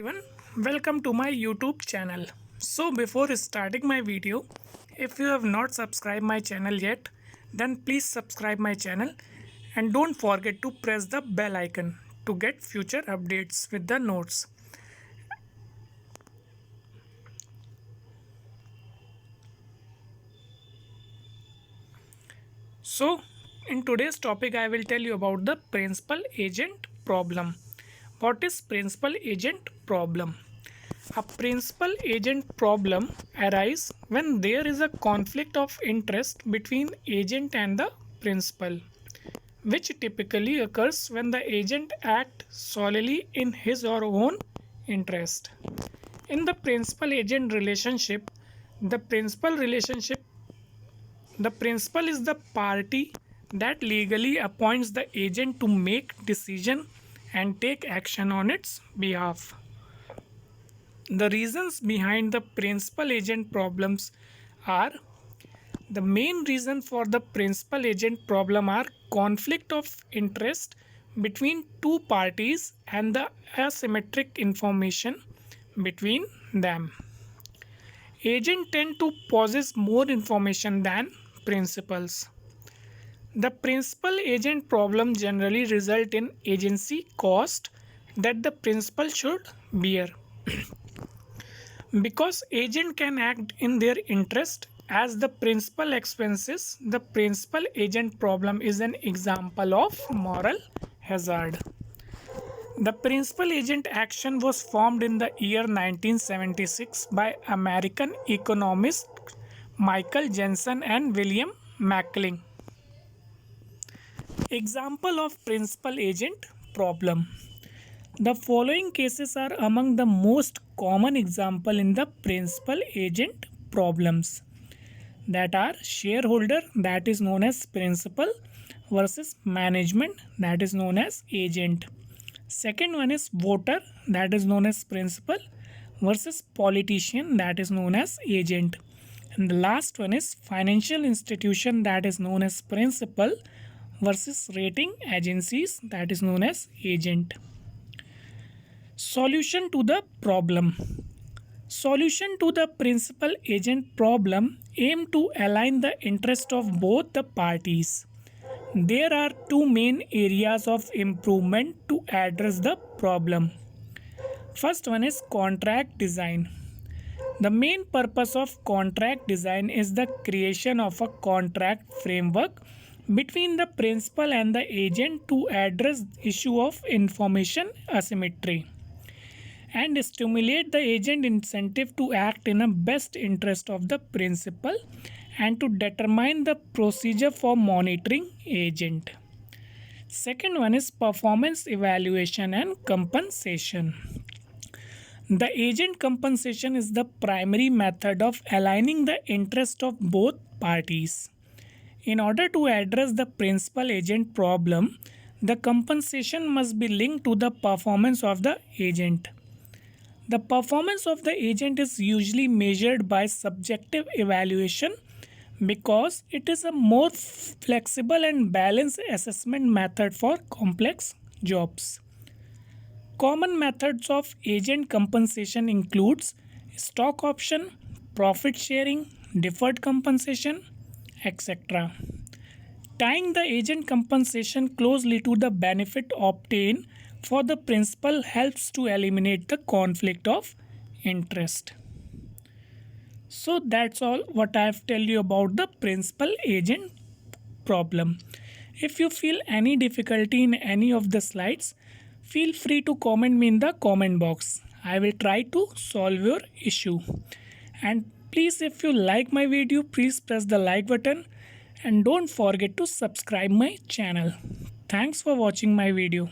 Everyone, welcome to my YouTube channel. So before starting my video, if you have not subscribed my channel yet, then please subscribe my channel and don't forget to press the bell icon to get future updates with the notes. So in today's topic I will tell you about the principal agent problem. What is principal agent problem? A principal agent problem arises when there is a conflict of interest between agent and the principal, which typically occurs when the agent acts solely in his or her own interest. In the principal agent relationship, the principal relationship the principal is the party that legally appoints the agent to make decision and take action on its behalf. The reasons behind the principal agent problems are the main reason for the principal agent problem are conflict of interest between two parties and the asymmetric information between them. Agents tend to possess more information than principals. The principal agent problem generally result in agency cost that the principal should bear. Because agent can act in their interest as the principal expenses, the principal agent problem is an example of moral hazard. The principal agent action was formed in the year 1976 by American economists Michael Jensen and William McLean. Example of principal agent problem. The following cases are among the most common example in the principal agent problems, that are shareholder, that is known as principal, versus management, that is known as agent. Second one is voter, that is known as principal, versus politician, that is known as agent. And the last one is financial institution, that is known as principal, versus rating agencies, that is known as agent. Solution to the problem. Solution to the principal agent problem aim to align the interest of both the parties. There are two main areas of improvement to address the problem. First one is contract design. The main purpose of contract design is the creation of a contract framework between the principal and the agent to address the issue of information asymmetry and stimulate the agent incentive to act in the best interest of the principal and to determine the procedure for monitoring agent. Second one is performance evaluation and compensation. The agent compensation is the primary method of aligning the interest of both parties. In order to address the principal agent problem, the compensation must be linked to the performance of the agent. The performance of the agent is usually measured by subjective evaluation because it is a more flexible and balanced assessment method for complex jobs. Common methods of agent compensation includes stock option, profit sharing, deferred compensation, etc. Tying the agent compensation closely to the benefit obtained for the principal helps to eliminate the conflict of interest. So that's all what I have tell you about the principal agent problem. If you feel any difficulty in any of the slides, feel free to comment me in the comment box. I will try to solve your issue. And please, if you like my video, please press the like button and don't forget to subscribe my channel. Thanks for watching my video.